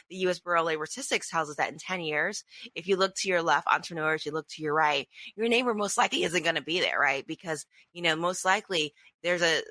the U.S. Bureau of Labor Statistics tells us that in 10 years, if you look to your left, entrepreneurs, you look to your right, your neighbor most likely isn't going to be there, right? Because, most likely there's a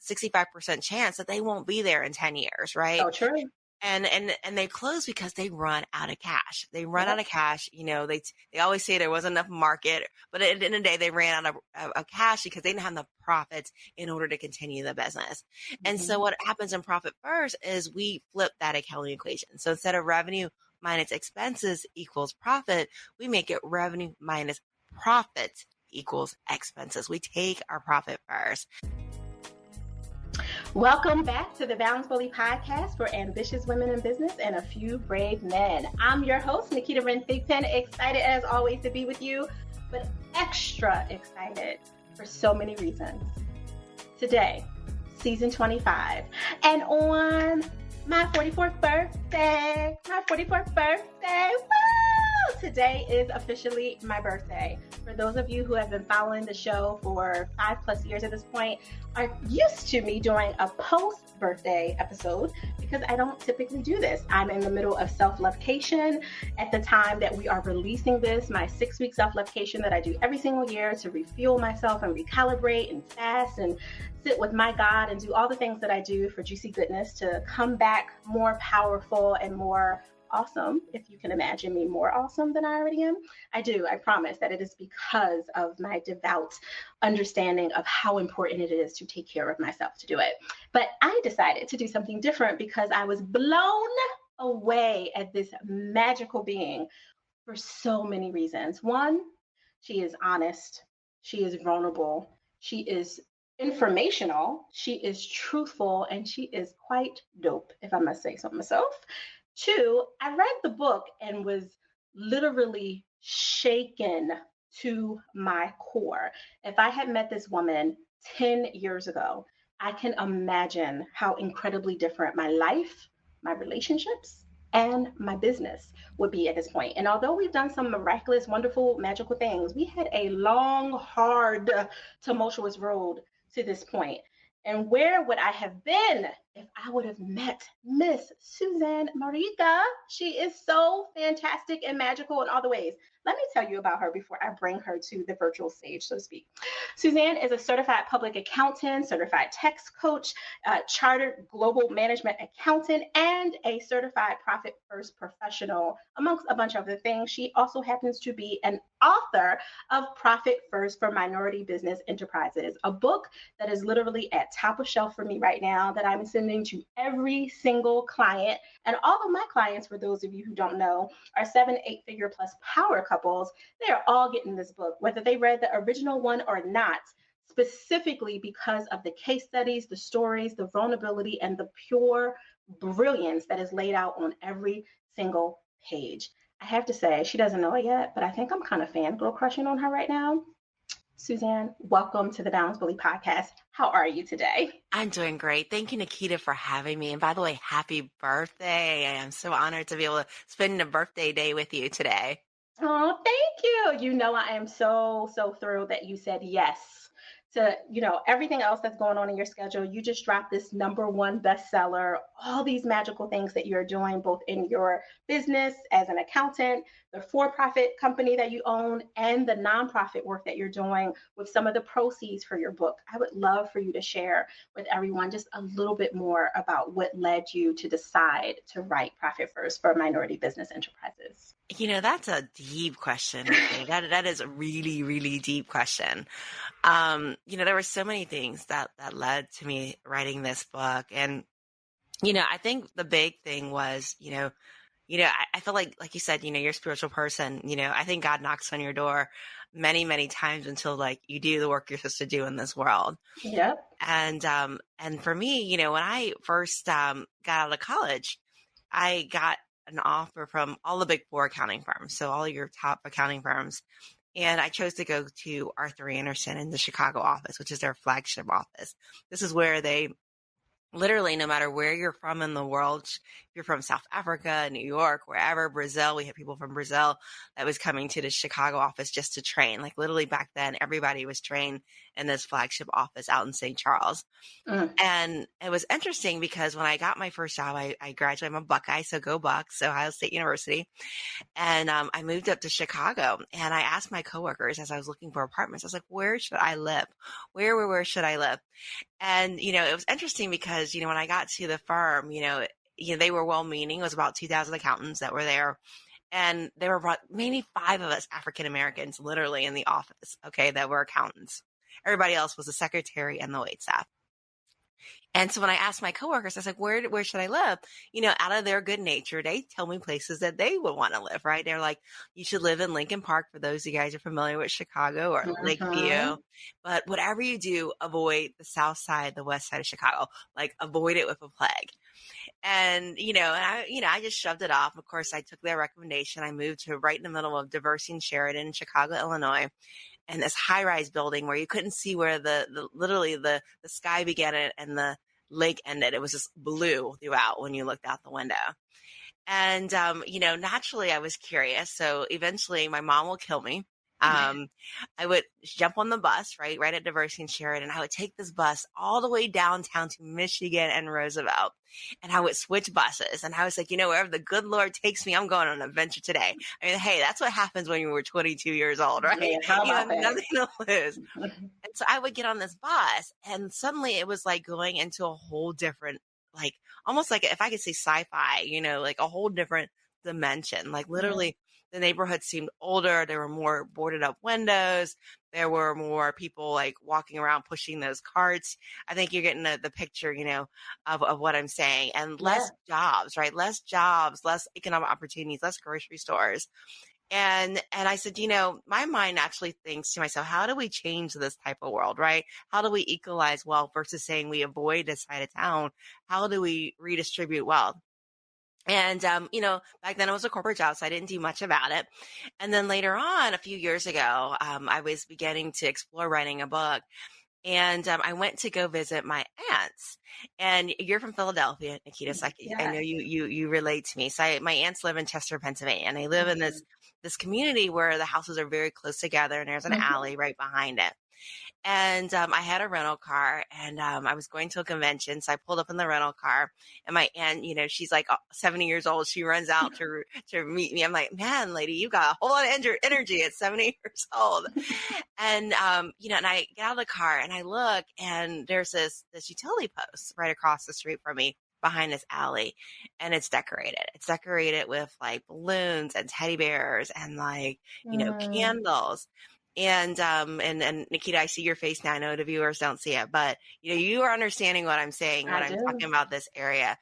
65% chance that they won't be there in 10 years, right? Oh, true. And they close because they run out of cash. They run out of cash. They always say there wasn't enough market, but at the end of the day, they ran out of cash because they didn't have enough profits in order to continue the business. And so what happens in Profit First is we flip that accounting equation. So instead of revenue minus expenses equals profit, we make it revenue minus profit equals expenses. We take our profit first. Welcome back to the Balance Bully podcast for ambitious women in business and a few brave men. I'm your host, Naketa Ren Thigpen, excited as always to be with you, but extra excited for so many reasons. Today, season 25, and on my 44th birthday, woo! Today is officially my birthday. For those of you who have been following the show for 5+ years at this point, are used to me doing a post-birthday episode because I don't typically do this. I'm in the middle of self-lovecation at the time that we are releasing this, my 6-week self-lovecation that I do every single year to refuel myself and recalibrate and fast and sit with my God and do all the things that I do for juicy goodness to come back more powerful and more awesome, if you can imagine me more awesome than I already am. I do. I promise that it is because of my devout understanding of how important it is to take care of myself to do it. But I decided to do something different because I was blown away at this magical being for so many reasons. One, she is honest. She is vulnerable. She is informational. She is truthful, and she is quite dope, if I must say so myself. 2, I read the book and was literally shaken to my core. If I had met this woman 10 years ago, I can imagine how incredibly different my life, my relationships, and my business would be at this point. And although we've done some miraculous, wonderful, magical things, we had a long, hard, tumultuous road to this point. And where would I have been if I would have met Miss Susanne Mariga? She is so fantastic and magical in all the ways. Let me tell you about her before I bring her to the virtual stage, so to speak. Susanne is a certified public accountant, certified tax coach, chartered global management accountant, and a certified Profit First professional, amongst a bunch of other things. She also happens to be an author of Profit First for Minority Business Enterprises, a book that is literally at top of shelf for me right now that I'm sending to every single client. And all of my clients, for those of you who don't know, are 7-8-figure plus power couples. They are all getting this book, whether they read the original one or not, specifically because of the case studies, the stories, the vulnerability, and the pure brilliance that is laid out on every single page. I have to say, she doesn't know it yet, but I think I'm kind of fangirl crushing on her right now. Susanne, welcome to the Balance Bully podcast. How are you today? I'm doing great. Thank you, Naketa, for having me. And by the way, happy birthday. I am so honored to be able to spend a birthday day with you today. Oh, thank you. I am so thrilled that you said yes to, everything else that's going on in your schedule. You just dropped this #1 bestseller, all these magical things that you're doing, both in your business as an accountant, the for-profit company that you own, and the nonprofit work that you're doing with some of the proceeds for your book. I would love for you to share with everyone just a little bit more about what led you to decide to write Profit First for Minority Business Enterprises. That's a deep question. That is a really, really deep question. There were so many things that led to me writing this book. And, I think the big thing was, I feel like you said, you're a spiritual person. I think God knocks on your door many, many times until you do the work you're supposed to do in this world. Yep. And for me, when I first got out of college, I got an offer from all the big 4 accounting firms. So all your top accounting firms. And I chose to go to Arthur Andersen in the Chicago office, which is their flagship office. This is where they literally no matter where you're from in the world, if you're from South Africa, New York, wherever, Brazil, we had people from Brazil that was coming to the Chicago office just to train. Like literally back then, everybody was trained in this flagship office out in St. Charles. Mm. And it was interesting because when I got my first job, I graduated. I'm a Buckeye, so go Bucks, Ohio State University. And I moved up to Chicago, and I asked my coworkers as I was looking for apartments, I was like, where should I live? Where should I live? And, it was interesting because, when I got to the firm, they were well-meaning. It was about 2,000 accountants that were there. And there were about maybe 5 of us African Americans literally in the office, okay, that were accountants. Everybody else was the secretary and the wait staff. And so when I asked my coworkers, I was like, where should I live? Out of their good nature, they tell me places that they would want to live, right? They're like, you should live in Lincoln Park for those of you guys who are familiar with Chicago, or Lakeview. But whatever you do, avoid the south side, the west side of Chicago, like avoid it with a plague. And, I just shoved it off. Of course, I took their recommendation. I moved to right in the middle of Diversey and Sheridan, Chicago, Illinois. And this high-rise building where you couldn't see where literally the sky began and the lake ended. It was just blue throughout when you looked out the window. And, naturally I was curious. So eventually my mom will kill me. I would jump on the bus, right at Diversey and Sheridan. I would take this bus all the way downtown to Michigan and Roosevelt, and I would switch buses. And I was like, wherever the good Lord takes me, I'm going on an adventure today. I mean, hey, that's what happens when you were 22 years old, right? Yeah, you have nothing to lose. And so I would get on this bus, and suddenly it was like going into a whole different, like almost like if I could say sci-fi, like a whole different dimension. Like literally the neighborhood seemed older. There were more boarded up windows. There were more people like walking around pushing those carts. I think you're getting the picture, of what I'm saying. And less jobs, right? Less jobs, less economic opportunities, less grocery stores. And I said, my mind actually thinks to myself, how do we change this type of world, right? How do we equalize wealth versus saying we avoid this side of town? How do we redistribute wealth? And, back then it was a corporate job, so I didn't do much about it. And then later on, a few years ago, I was beginning to explore writing a book. And I went to go visit my aunts. And you're from Philadelphia, Naketa, so I know you relate to me. So my aunts live in Chester, Pennsylvania, and they live in this community where the houses are very close together, and there's an alley right behind it. And I had a rental car, and I was going to a convention. So I pulled up in the rental car, and my aunt, she's like 70 years old. She runs out to meet me. I'm like, man, lady, you got a whole lot of energy at 70 years old. And, and I get out of the car and I look, and there's this utility post right across the street from me behind this alley, and it's decorated. It's decorated with like balloons and teddy bears and like, candles. And Naketa, I see your face now. I know the viewers don't see it, but you are understanding what I'm saying when I'm talking about this area.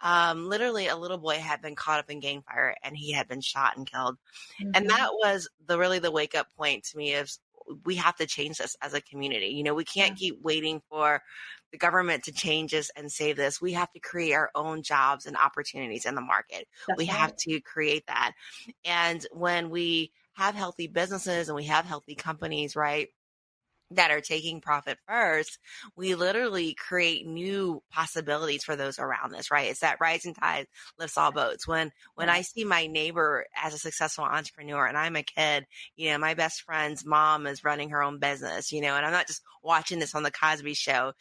Literally a little boy had been caught up in gang fire, and he had been shot and killed. And that was the wake up point to me, is we have to change this as a community. We can't keep waiting for the government to change us and save this. We have to create our own jobs and opportunities in the market. We have to create that. And when we have healthy businesses and we have healthy companies, right, that are taking profit first, we literally create new possibilities for those around us, right? It's that rising tide lifts all boats. When I see my neighbor as a successful entrepreneur, and I'm a kid, my best friend's mom is running her own business, and I'm not just watching this on the Cosby Show,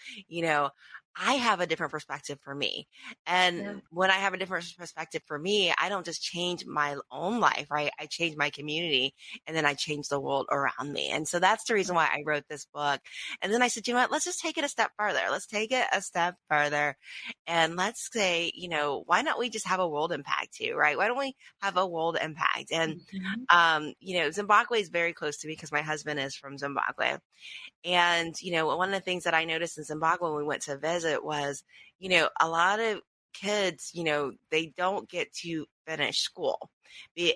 I have a different perspective for me. And when I have a different perspective for me, I don't just change my own life, right? I change my community, and then I change the world around me. And so that's the reason why I wrote this book. And then I said, let's just take it a step further. Let's take it a step further. And let's say, why not we just have a world impact too, right? Why don't we have a world impact? And, Zimbabwe is very close to me because my husband is from Zimbabwe. And, one of the things that I noticed in Zimbabwe when we went to visit was, a lot of kids, they don't get to finish school.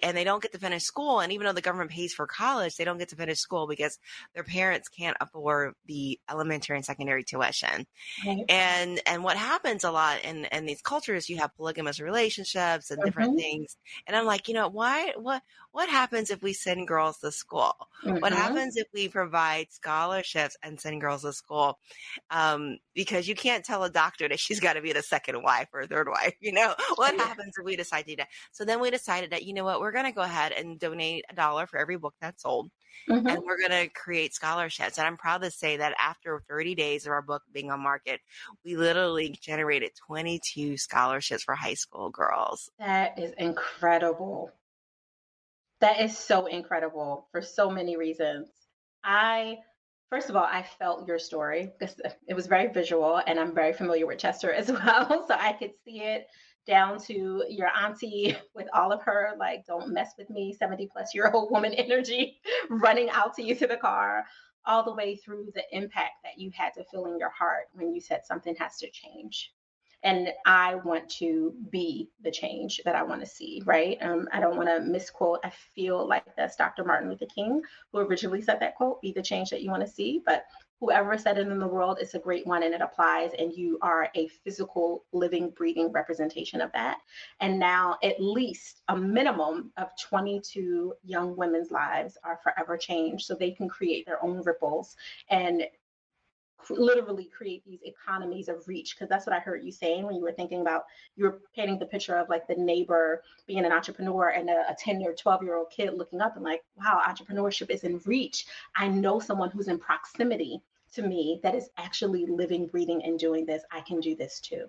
And they don't get to finish school. And even though the government pays for college, they don't get to finish school because their parents can't afford the elementary and secondary tuition. Right. And what happens a lot in these cultures, you have polygamous relationships and different things. And I'm like, what happens if we send girls to school? What happens if we provide scholarships and send girls to school? Because you can't tell a doctor that she's got to be the second wife or third wife, what happens if we decide to do that? So then we decided that, we're going to go ahead and donate $1 for every book that's sold. And we're going to create scholarships. And I'm proud to say that after 30 days of our book being on market, we literally generated 22 scholarships for high school girls. That is incredible. That is so incredible for so many reasons. First of all, I felt your story because it was very visual, and I'm very familiar with Chester as well. So I could see it down to your auntie with all of her, like, don't mess with me, 70-plus-year-old woman energy running out to you to the car, all the way through the impact that you had to feel in your heart when you said something has to change. And I want to be the change that I want to see, right? I don't want to misquote. I feel like that's Dr. Martin Luther King who originally said that quote, be the change that you want to see. But whoever said it in the world, it's a great one and it applies. And you are a physical, living, breathing representation of that. And now at least a minimum of 22 young women's lives are forever changed so they can create their own ripples and literally create these economies of reach, because that's what I heard you saying when you were thinking about, you were painting the picture of like the neighbor being an entrepreneur and a 10 or 12-year-old kid looking up and like, wow, entrepreneurship is in reach. I know someone who's in proximity to me that is actually living, breathing, and doing this. I can do this too.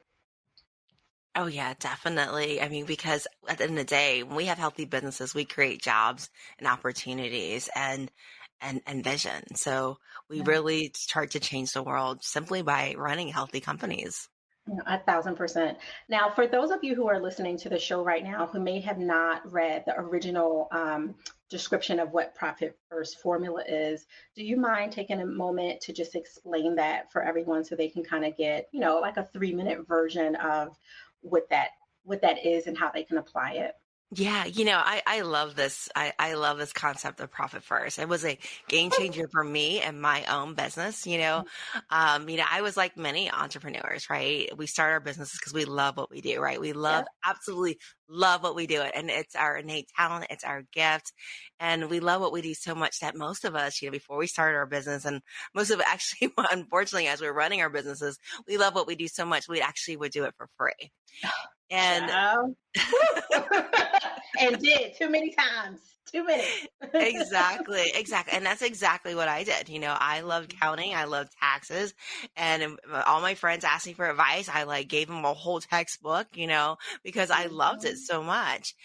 Oh, yeah, definitely. I mean, because at the end of the day, when we have healthy businesses, we create jobs and opportunities and vision. So we really start to change the world simply by running healthy companies. 1,000%. Now, for those of you who are listening to the show right now who may have not read the original description of what Profit First Formula is, do you mind taking a moment to just explain that for everyone so they can kind of get, like a 3-minute version of what that is and how they can apply it? Yeah, I love this. I love this concept of profit first. It was a game changer for me and my own business. I was like many entrepreneurs, right? We start our businesses because we love what we do, right? We absolutely love what we do. And it's our innate talent. It's our gift. And we love what we do so much that most of us, before we started our business, and most of it actually, unfortunately, as we're running our businesses, we love what we do so much, we actually would do it for free. And and did too many times. Too many. Exactly. And that's exactly what I did. I loved counting. I loved taxes. And all my friends asked me for advice. I gave them a whole textbook, because I loved it so much.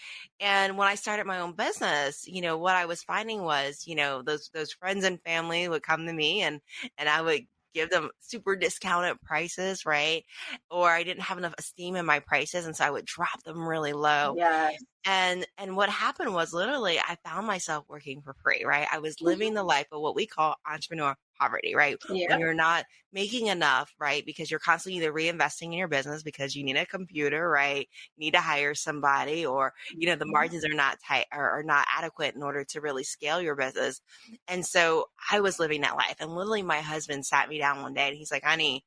And when I started my own business, what I was finding was, those friends and family would come to me and I would give them super discounted prices, right? Or I didn't have enough esteem in my prices. And so I would drop them really low. Yes. And what happened was literally I found myself working for free, right? I was living the life of what we call entrepreneur poverty, right? Yeah. When you're not making enough, right? Because you're constantly either reinvesting in your business because you need a computer, right? You need to hire somebody, or, the margins are not tight or not adequate in order to really scale your business. And so I was living that life. And literally my husband sat me down one day and he's like, honey,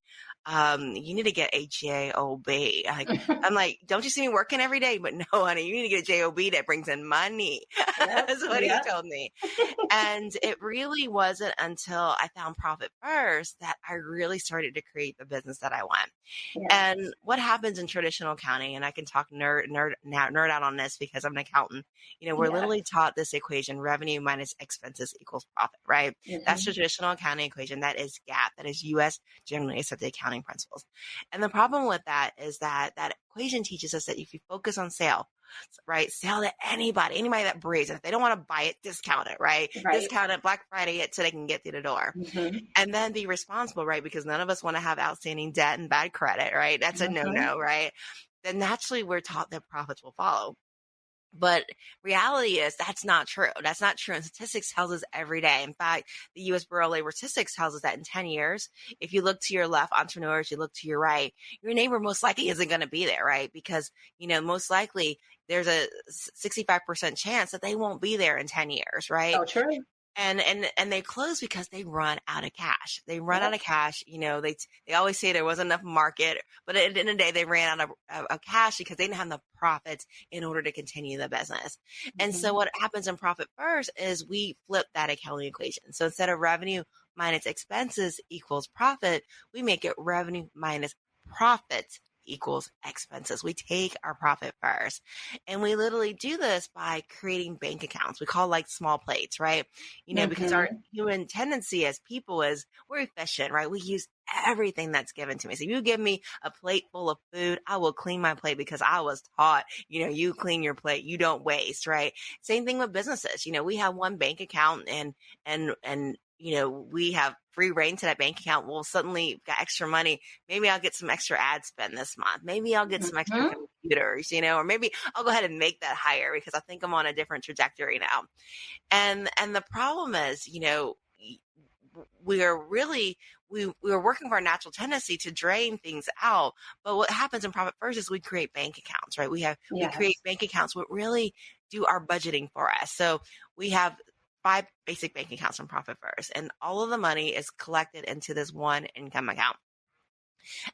you need to get a JOB. I'm like, don't you see me working every day? But no, honey, you need to get a JOB that brings in money. That's what he told me. And it really wasn't until I found Profit First that I really started to create the business that I want. Yes. And what happens in traditional accounting, and I can talk nerd out on this because I'm an accountant, we're literally taught this equation: revenue minus expenses equals profit, right? Mm-hmm. That's the traditional accounting equation. That is GAAP. That is U.S. generally accepted accounting principles. And the problem with that is that equation teaches us that if you focus on sale, right? Sell to anybody that breathes. And if they don't want to buy it, discount it, right? Discount it, Black Friday it so they can get through the door. Mm-hmm. And then be responsible, right? Because none of us want to have outstanding debt and bad credit, right? That's a no-no, right? Then naturally we're taught that profits will follow. But reality is that's not true. That's not true. And statistics tells us every day. In fact, the U.S. Bureau of Labor Statistics tells us that in 10 years, if you look to your left, entrepreneurs, you look to your right, your neighbor most likely isn't going to be there, right? Because, most likely there's a 65% chance that they won't be there in 10 years, right? So true. And they close because they run out of cash. They run out Yep. of cash. They always say there wasn't enough market, but at the end of the day, they ran out of cash because they didn't have the profits in order to continue the business. And so Mhm. what happens in Profit First is we flip that accounting equation. So instead of revenue minus expenses equals profit, we make it revenue minus profit equals expenses. We take our profit first. And we literally do this by creating bank accounts. We call like small plates, right? Because our Mhm. human tendency as people is we're efficient, right? We use everything that's given to me. So if you give me a plate full of food, I will clean my plate because I was taught, you clean your plate, you don't waste, right? Same thing with businesses. We have one bank account and we have free reign to that bank account. We'll suddenly got extra money. Maybe I'll get some extra ad spend this month. Maybe I'll get some extra Mhm. computers, or maybe I'll go ahead and make that higher because I think I'm on a different trajectory now. And the problem is, we are really we are working for our natural tendency to drain things out. But what happens in Profit First is we create bank accounts, right? We create Yes. bank accounts that really do our budgeting for us. So we have 5 basic bank accounts from Profit First, and all of the money is collected into this one income account.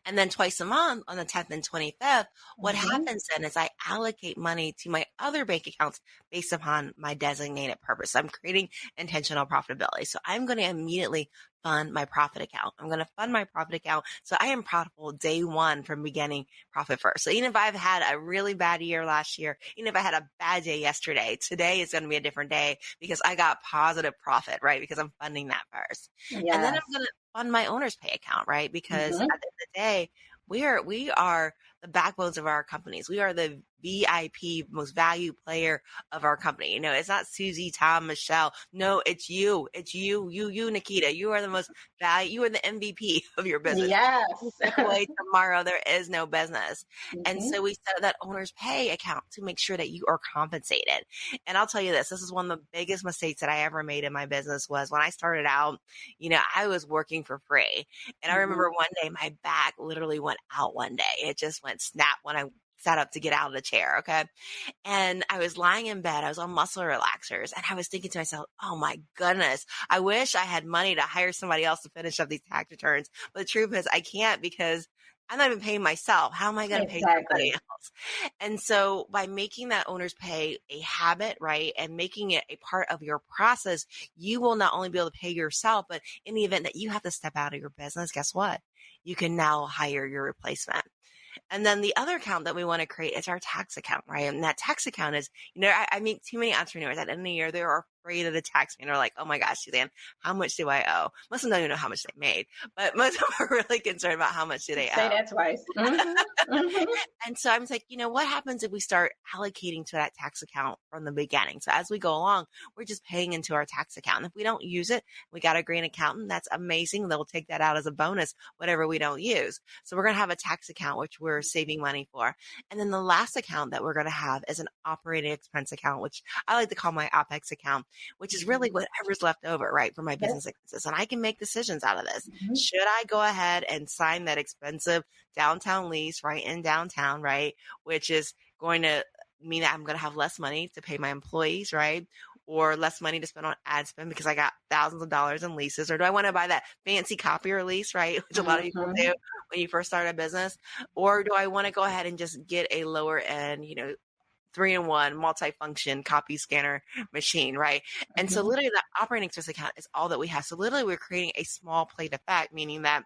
And then twice a month on the 10th and 25th, what Mhm. happens then is I allocate money to my other bank accounts based upon my designated purpose. I'm creating intentional profitability. So I'm going to immediately fund my profit account. I'm going to fund my profit account. So I am profitable day one from beginning Profit First. So even if I've had a really bad year last year, even if I had a bad day yesterday, today is going to be a different day because I got positive profit, right? Because I'm funding that first. And then Yes. I'm going to fund my owner's pay account, right? Because Mhm. at the end of the day, we are the backbones of our companies. We are the VIP, most valued player of our company. It's not Susie, Tom, Michelle. No, it's you. It's you, Naketa. You are the most value. You are the MVP of your business. You Yes. step away tomorrow, there is no business. And Mhm. so we set that owner's pay account to make sure that you are compensated. And I'll tell you this is one of the biggest mistakes that I ever made in my business was when I started out, I was working for free. And I Mhm. remember one day my back literally went out one day. It just went snap when I sat up to get out of the chair. Okay. And I was lying in bed. I was on muscle relaxers. And I was thinking to myself, oh my goodness, I wish I had money to hire somebody else to finish up these tax returns. But the truth is, I can't because I'm not even paying myself. How am I going to pay somebody Exactly. else? And so by making that owner's pay a habit, right, and making it a part of your process, you will not only be able to pay yourself, but in the event that you have to step out of your business, guess what? You can now hire your replacement. And then the other account that we want to create is our tax account, right? And that tax account is, I meet too many entrepreneurs at the end of the year, they're afraid of the tax man. They're like, oh my gosh, Suzanne, how much do I owe? Most of them don't even know how much they made, but most of them are really concerned about how much do they Say owe. that twice. Mhm. Mhm. And so I'm like, what happens if we start allocating to that tax account from the beginning? So as we go along, we're just paying into our tax account. And if we don't use it, we got a green accountant. That's amazing. They'll take that out as a bonus, whatever we don't use. So we're going to have a tax account, which we're saving money for. And then the last account that we're going to have is an operating expense account, which I like to call my OPEX account, which is really Mhm. whatever's left over, right, for my Yes. business expenses. And I can make decisions out of this. Mhm. Should I go ahead and sign that expensive downtown lease right in downtown, right? Which is going to mean that I'm going to have less money to pay my employees, right? Or less money to spend on ad spend because I got thousands of dollars in leases. Or do I want to buy that fancy copier lease, right? Which a lot of people Mhm. do when you first start a business. Or do I want to go ahead and just get a lower end, 3-in-1 multifunction copy scanner machine, right? And so Mhm. literally the operating expense account is all that we have. So literally we're creating a small plate effect, meaning that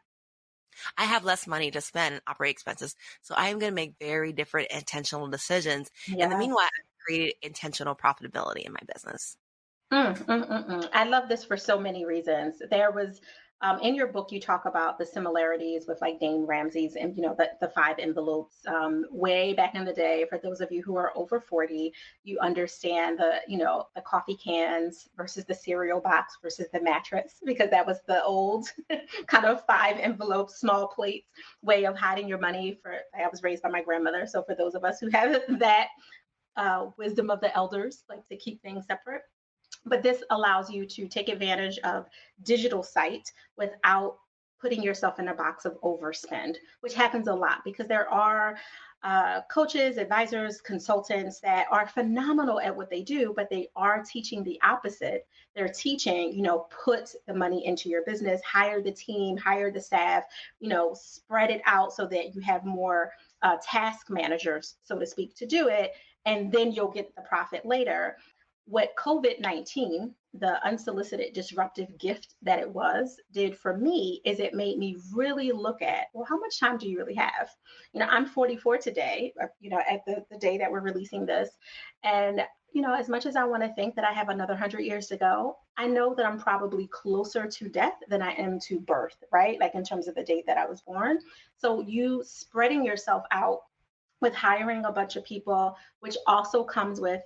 I have less money to spend in operating expenses. So I am going to make very different intentional decisions. In the meanwhile, Yes. I've created intentional profitability in my business. I love this for so many reasons. There was in your book you talk about the similarities with like Dane Ramsey's and the 5 envelopes way back in the day. For those of you who are over 40, you understand the coffee cans versus the cereal box versus the mattress because that was the old kind of 5 envelopes, small plates way of hiding your money. For I was raised by my grandmother, so for those of us who have that wisdom of the elders, like to keep things separate, but this allows you to take advantage of digital sight without putting yourself in a box of overspend, which happens a lot because there are coaches, advisors, consultants that are phenomenal at what they do, but they are teaching the opposite. They're teaching, put the money into your business, hire the team, hire the staff, spread it out so that you have more task managers, so to speak, to do it. And then you'll get the profit later. What COVID-19, the unsolicited disruptive gift that it was, did for me is it made me really look at, well, how much time do you really have? I'm 44 today, at the day that we're releasing this. And, as much as I want to think that I have another 100 years to go, I know that I'm probably closer to death than I am to birth, right? Like in terms of the date that I was born. So you spreading yourself out with hiring a bunch of people, which also comes with,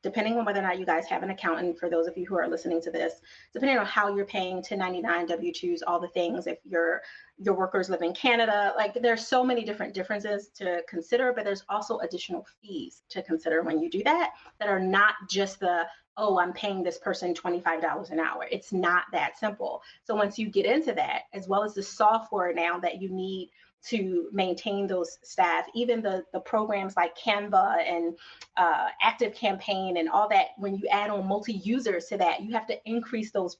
depending on whether or not you guys have an accountant, for those of you who are listening to this, depending on how you're paying 1099 W-2s, all the things, if your workers live in Canada, like there's so many different differences to consider, but there's also additional fees to consider when you do that are not just the, oh, I'm paying this person $25 an hour. It's not that simple. So once you get into that, as well as the software now that you need to maintain those staff, even the programs like Canva and Active Campaign and all that, when you add on multi-users to that, you have to increase those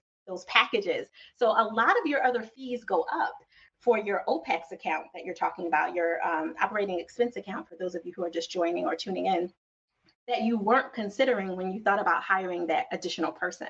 packages. So a lot of your other fees go up for your OPEX account that you're talking about, your operating expense account, for those of you who are just joining or tuning in, that you weren't considering when you thought about hiring that additional person.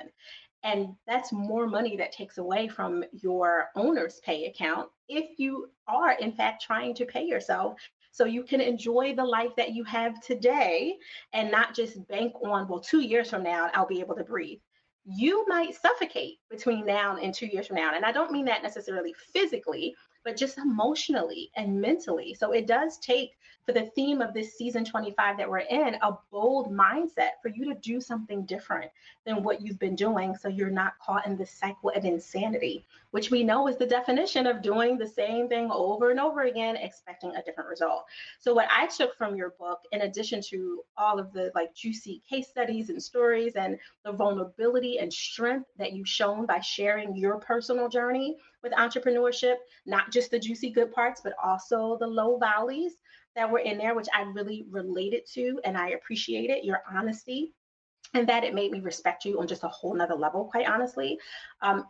And that's more money that takes away from your owner's pay account if you are, in fact, trying to pay yourself so you can enjoy the life that you have today and not just bank on, well, 2 years from now, I'll be able to breathe. You might suffocate between now and 2 years from now. And I don't mean that necessarily physically, but just emotionally and mentally. So it does take, for the theme of this season 25 that we're in, a bold mindset for you to do something different than what you've been doing, so you're not caught in this cycle of insanity, which we know is the definition of doing the same thing over and over again, expecting a different result. So what I took from your book, in addition to all of the like juicy case studies and stories and the vulnerability and strength that you've shown by sharing your personal journey with entrepreneurship, not just the juicy good parts, but also the low valleys that were in there, which I really related to, and I appreciated your honesty, and that it made me respect you on just a whole nother level, quite honestly.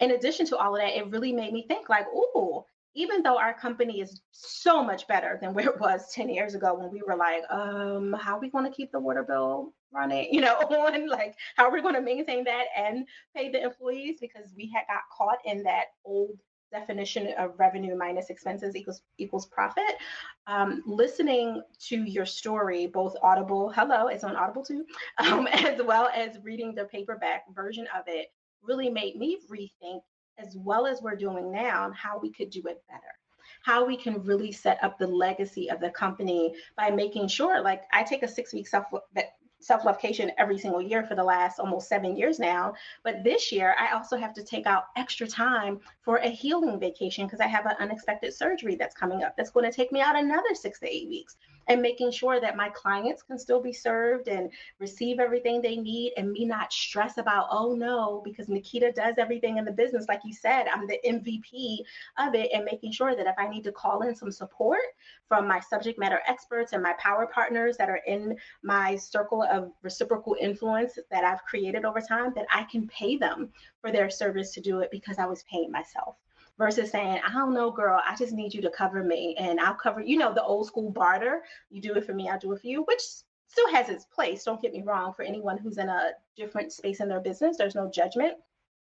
In addition to all of that, it really made me think like, oh, even though our company is so much better than where it was 10 years ago when we were like, how are we going to keep the water bill running, on, like, how are we going to maintain that and pay the employees? Because we had got caught in that old definition of revenue minus expenses equals profit. Listening to your story, both Audible, hello, it's on Audible too, as well as reading the paperback version of it, really made me rethink, as well as we're doing now, how we could do it better, how we can really set up the legacy of the company by making sure, like, I take a 6-week self-vacation every single year for the last almost 7 years now. But this year, I also have to take out extra time for a healing vacation because I have an unexpected surgery that's coming up that's going to take me out another 6 to 8 weeks, and making sure that my clients can still be served and receive everything they need, and me not stress about, oh no, because Naketa does everything in the business. Like you said, I'm the MVP of it, and making sure that if I need to call in some support from my subject matter experts and my power partners that are in my circle of reciprocal influence that I've created over time, that I can pay them for their service to do it because I was paying myself. Versus saying, I don't know, girl, I just need you to cover me and I'll cover, the old school barter. You do it for me, I'll do it for you, which still has its place. Don't get me wrong, for anyone who's in a different space in their business, there's no judgment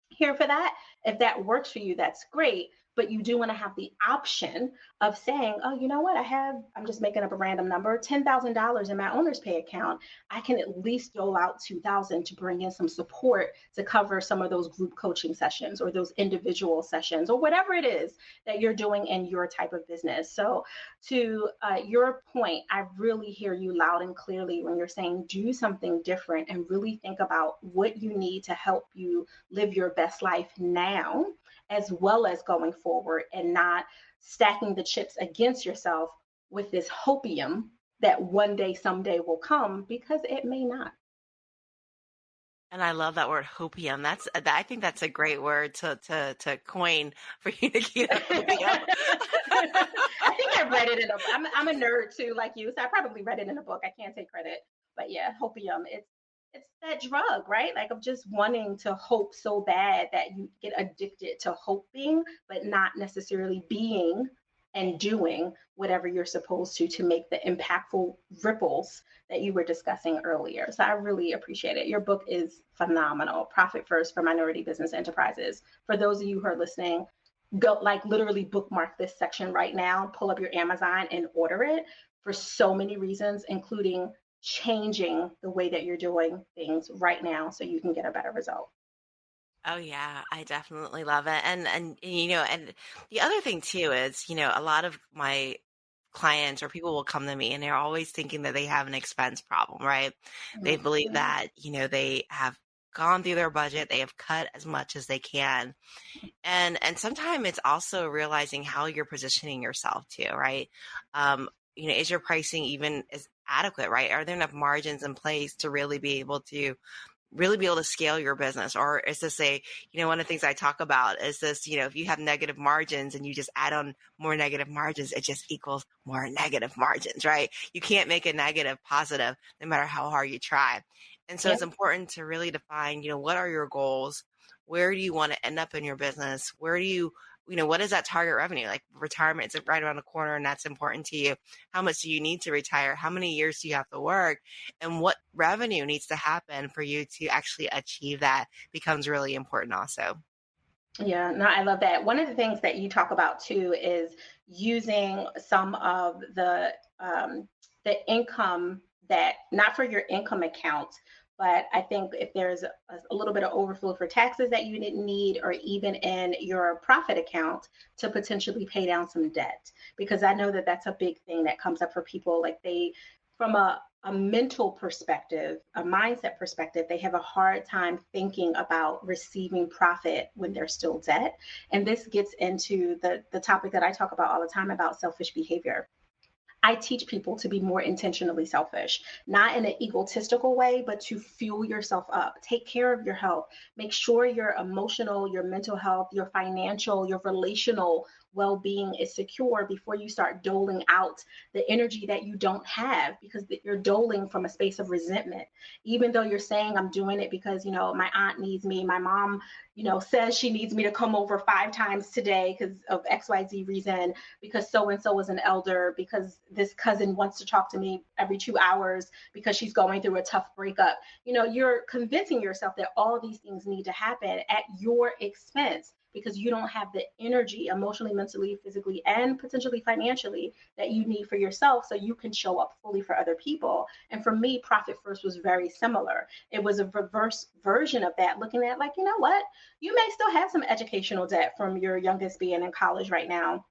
here for that. If that works for you, that's great. But you do want to have the option of saying, oh, you know what? I'm just making up a random number, $10,000 in my owner's pay account. I can at least dole out $2,000 to bring in some support to cover some of those group coaching sessions or those individual sessions or whatever it is that you're doing in your type of business. So to your point, I really hear you loud and clearly when you're saying do something different and really think about what you need to help you live your best life now, as well as going forward, and not stacking the chips against yourself with this hopium that one day, someday will come, because it may not. And I love that word hopium. I think that's a great word to coin for you, Naketa. Hopium. I think I read it in a. I'm a nerd too, like you, so I probably read it in a book. I can't take credit, but yeah, hopium. It's that drug, right? Like of just wanting to hope so bad that you get addicted to hoping, but not necessarily being and doing whatever you're supposed to make the impactful ripples that you were discussing earlier. So I really appreciate it. Your book is phenomenal. Profit First for Minority Business Enterprises. For those of you who are listening, go like literally bookmark this section right now, pull up your Amazon and order it for so many reasons, including changing the way that you're doing things right now so you can get a better result. Oh yeah, I definitely love it. And the other thing too is, a lot of my clients or people will come to me and they're always thinking that they have an expense problem, right? They believe Mhm. that, they have gone through their budget, they have cut as much as they can. And sometimes it's also realizing how you're positioning yourself too, right? Is your pricing even as adequate, right? Are there enough margins in place to really be able to scale your business? Or is this one of the things I talk about is this, if you have negative margins and you just add on more negative margins, it just equals more negative margins, right? You can't make a negative positive no matter how hard you try. And so it's Yep. important to really define, what are your goals? Where do you want to end up in your business? What is that target revenue? Like retirement is right around the corner and that's important to you. How much do you need to retire? How many years do you have to work? And what revenue needs to happen for you to actually achieve that becomes really important also. Yeah, no, I love that. One of the things that you talk about too is using some of the income that not for your income account, but I think if there's a little bit of overflow for taxes that you didn't need, or even in your profit account to potentially pay down some debt, because I know that that's a big thing that comes up for people. Like from a mental perspective, a mindset perspective, they have a hard time thinking about receiving profit when they're still debt. And this gets into the topic that I talk about all the time about selfish behavior. I teach people to be more intentionally selfish, not in an egotistical way, but to fuel yourself up. Take care of your health. Make sure your emotional, your mental health, your financial, your relational well being is secure before you start doling out the energy that you don't have, because you're doling from a space of resentment. Even though you're saying, I'm doing it because, my aunt needs me, my mom, says she needs me to come over 5 times today because of XYZ reason, because so and so is an elder, because this cousin wants to talk to me every 2 hours because she's going through a tough breakup. You're convincing yourself that all these things need to happen at your expense because you don't have the energy emotionally, mentally, physically, and potentially financially that you need for yourself so you can show up fully for other people. And for me, Profit First was very similar. It was a reverse version of that, looking at like, you know what? You may still have some educational debt from your youngest being in college right now.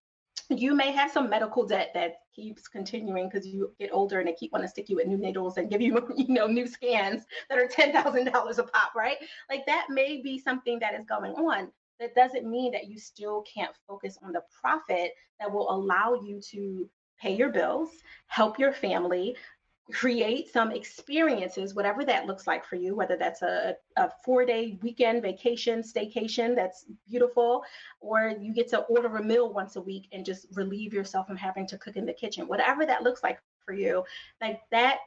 You may have some medical debt that keeps continuing because you get older and they keep wanting to stick you with new needles and give you, new scans that are $10,000 a pop, right? Like that may be something that is going on. That doesn't mean that you still can't focus on the profit that will allow you to pay your bills, help your family, create some experiences, whatever that looks like for you, whether that's a 4-day weekend vacation, staycation, that's beautiful, or you get to order a meal once a week and just relieve yourself from having to cook in the kitchen, whatever that looks like for you, like that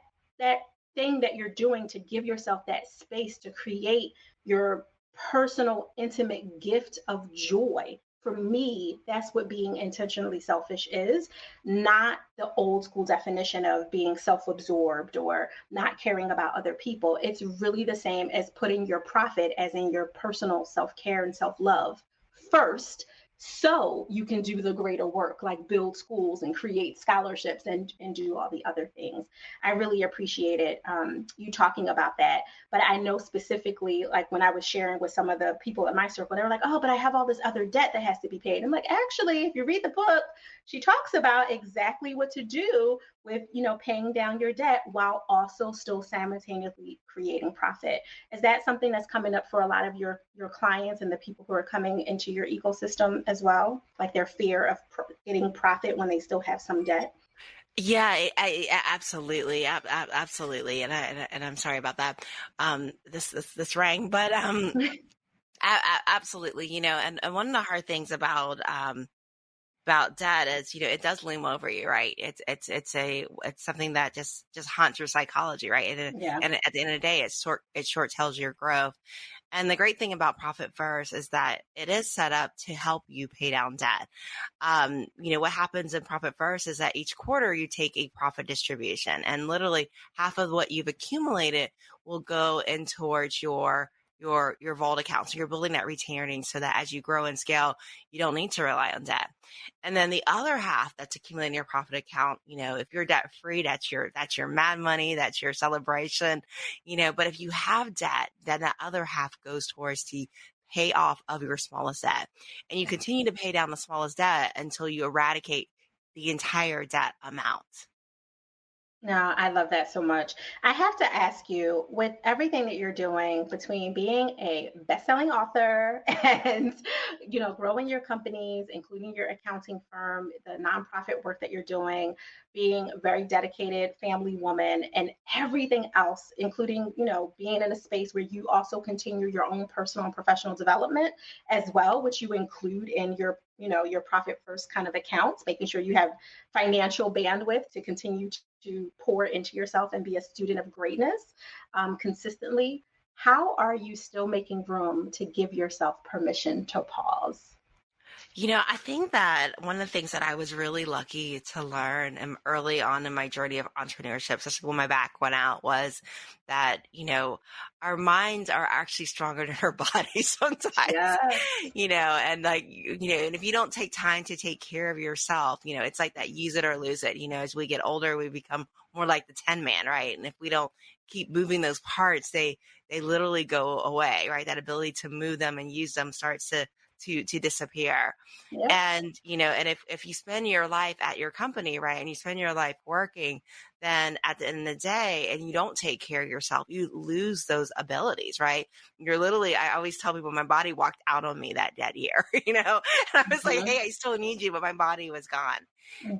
thing that you're doing to give yourself that space to create your personal, intimate gift of joy. For me, that's what being intentionally selfish is, not the old school definition of being self absorbed or not caring about other people. It's really the same as putting your profit, as in your personal self care and self love, first, so you can do the greater work like build schools and create scholarships and do all the other things. I really appreciated you talking about that. But I know specifically, like when I was sharing with some of the people in my circle, they were like, oh, but I have all this other debt that has to be paid. I'm like, actually, if you read the book, she talks about exactly what to do with, paying down your debt while also still simultaneously creating profit. Is that something that's coming up for a lot of your clients and the people who are coming into your ecosystem as well? Like their fear of getting profit when they still have some debt? Yeah, absolutely, absolutely, and I'm sorry about that. This rang, but absolutely, and one of the hard things about debt is, it does loom over you, right? It's something that just haunts your psychology, right? Yeah. And at the end of the day, it short tells your growth. And the great thing about Profit First is that it is set up to help you pay down debt. What happens in Profit First is that each quarter you take a profit distribution, and literally half of what you've accumulated will go in towards your vault account. So you're building that retained earnings so that as you grow and scale, you don't need to rely on debt. And then the other half that's accumulating your profit account, if you're debt free, that's your mad money, that's your celebration, but if you have debt, then that other half goes towards the pay off of your smallest debt. And you continue to pay down the smallest debt until you eradicate the entire debt amount. No, I love that so much. I have to ask you, with everything that you're doing between being a best-selling author and, growing your companies, including your accounting firm, the nonprofit work that you're doing, being a very dedicated family woman, and everything else, including, being in a space where you also continue your own personal and professional development as well, which you include in your profit first kind of accounts, making sure you have financial bandwidth to continue to pour into yourself and be a student of greatness consistently. How are you still making room to give yourself permission to pause? I think that one of the things that I was really lucky to learn early on in my journey of entrepreneurship, especially when my back went out, was that, our minds are actually stronger than our bodies sometimes, Yeah. and like, and if you don't take time to take care of yourself, it's like that use it or lose it. As we get older, we become more like the 10 man, right? And if we don't keep moving those parts, they literally go away, right? That ability to move them and use them starts to disappear. Yeah. And if you spend your life at your company, right, and you spend your life working, then at the end of the day, and you don't take care of yourself, you lose those abilities, right? You're literally, I always tell people my body walked out on me that year, and I was like, Mhm. hey, I still need you, but my body was gone.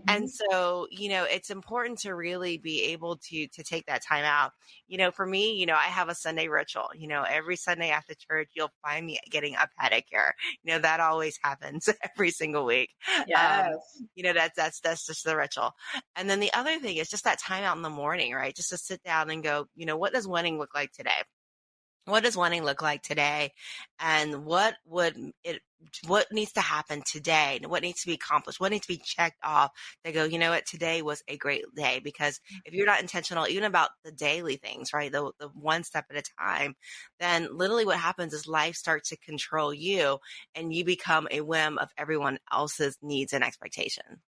And Mhm. so, it's important to really be able to take that time out. For me, I have a Sunday ritual. Every Sunday after church, you'll find me getting a pedicure. That always happens every single week. Um, Yes. that's just the ritual. And then the other thing is just that time out in the morning, right? Just to sit down and go, what does winning look like today? What does winning look like today? And what needs to happen today? What needs to be accomplished? What needs to be checked off? They go, what, today was a great day. Because if you're not intentional, even about the daily things, right? The one step at a time, then literally what happens is life starts to control you and you become a whim of everyone else's needs and expectation.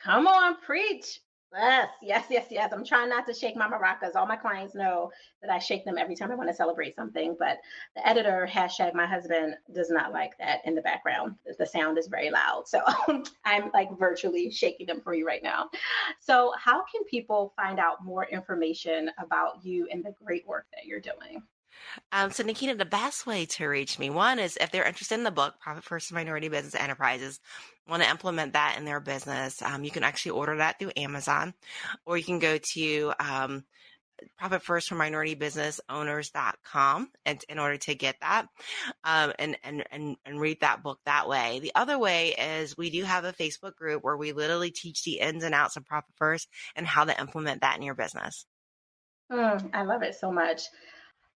Come on, preach. Yes, yes, yes, yes. I'm trying not to shake my maracas. All my clients know that I shake them every time I want to celebrate something. But the editor, hashtag my husband, does not like that in the background. The sound is very loud. So I'm like virtually shaking them for you right now. So, how can people find out more information about you and the great work that you're doing? So Nikita, the best way to reach me, one is if they're interested in the book, Profit First Minority Business Enterprises, want to implement that in their business, you can actually order that through Amazon, or you can go to Profit First for Minority Business Owners.com and in order to get that and read that book that way. The other way is we do have a Facebook group where we literally teach the ins and outs of Profit First and how to implement that in your business. I love it so much.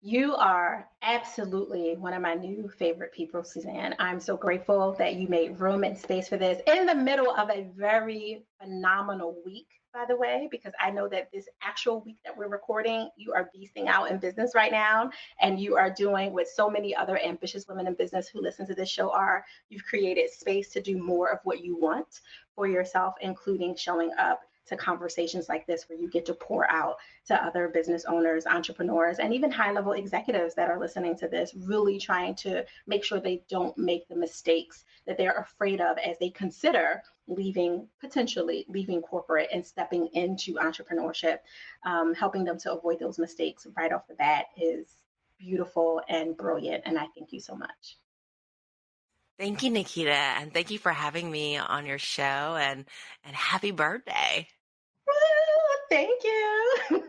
You are absolutely one of my new favorite people, Suzanne. I'm so grateful that you made room and space for this in the middle of a very phenomenal week, by the way, because I know that this actual week that we're recording, you are beasting out in business right now. And you are doing what so many other ambitious women in business who listen to this show are. You've created space to do more of what you want for yourself, including showing up to conversations like this where you get to pour out to other business owners, entrepreneurs, and even high level executives that are listening to this, really trying to make sure they don't make the mistakes that they're afraid of as they consider potentially leaving corporate and stepping into entrepreneurship. Helping them to avoid those mistakes right off the bat is beautiful and brilliant. And I thank you so much. Thank you, Nikita, and thank you for having me on your show and happy birthday. Thank you.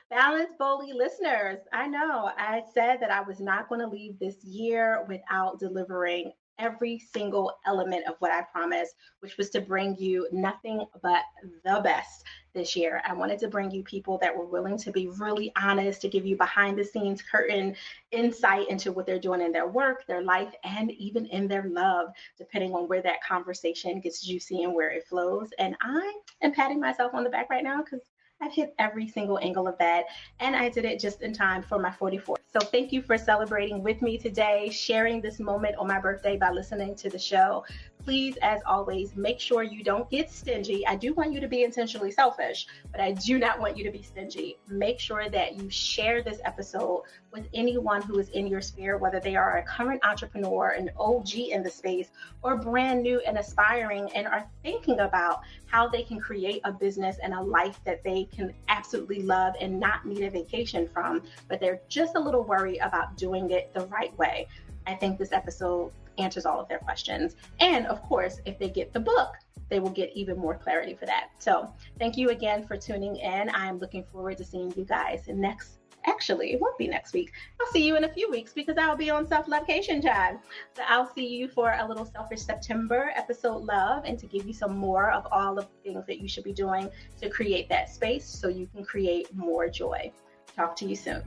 Balance Boldly listeners, I know I said that I was not going to leave this year without delivering every single element of what I promised, which was to bring you nothing but the best this year. I wanted to bring you people that were willing to be really honest, to give you behind the scenes curtain insight into what they're doing in their work, their life, and even in their love, depending on where that conversation gets juicy and where it flows. And I am patting myself on the back right now because I've hit every single angle of that, and I did it just in time for my 44th. So thank you for celebrating with me today, sharing this moment on my birthday by listening to the show. Please, as always, make sure you don't get stingy. I do want you to be intentionally selfish, but I do not want you to be stingy. Make sure that you share this episode with anyone who is in your sphere, whether they are a current entrepreneur, an OG in the space, or brand new and aspiring and are thinking about how they can create a business and a life that they can absolutely love and not need a vacation from, but they're just a little worried about doing it the right way. I think this episode answers all of their questions. And of course, if they get the book, they will get even more clarity for that. So thank you again for tuning in. I'm looking forward to seeing you guys actually, it won't be next week. I'll see you in a few weeks because I'll be on self-lovecation time. So I'll see you for a little Selfish September episode love, and to give you some more of all of the things that you should be doing to create that space so you can create more joy. Talk to you soon.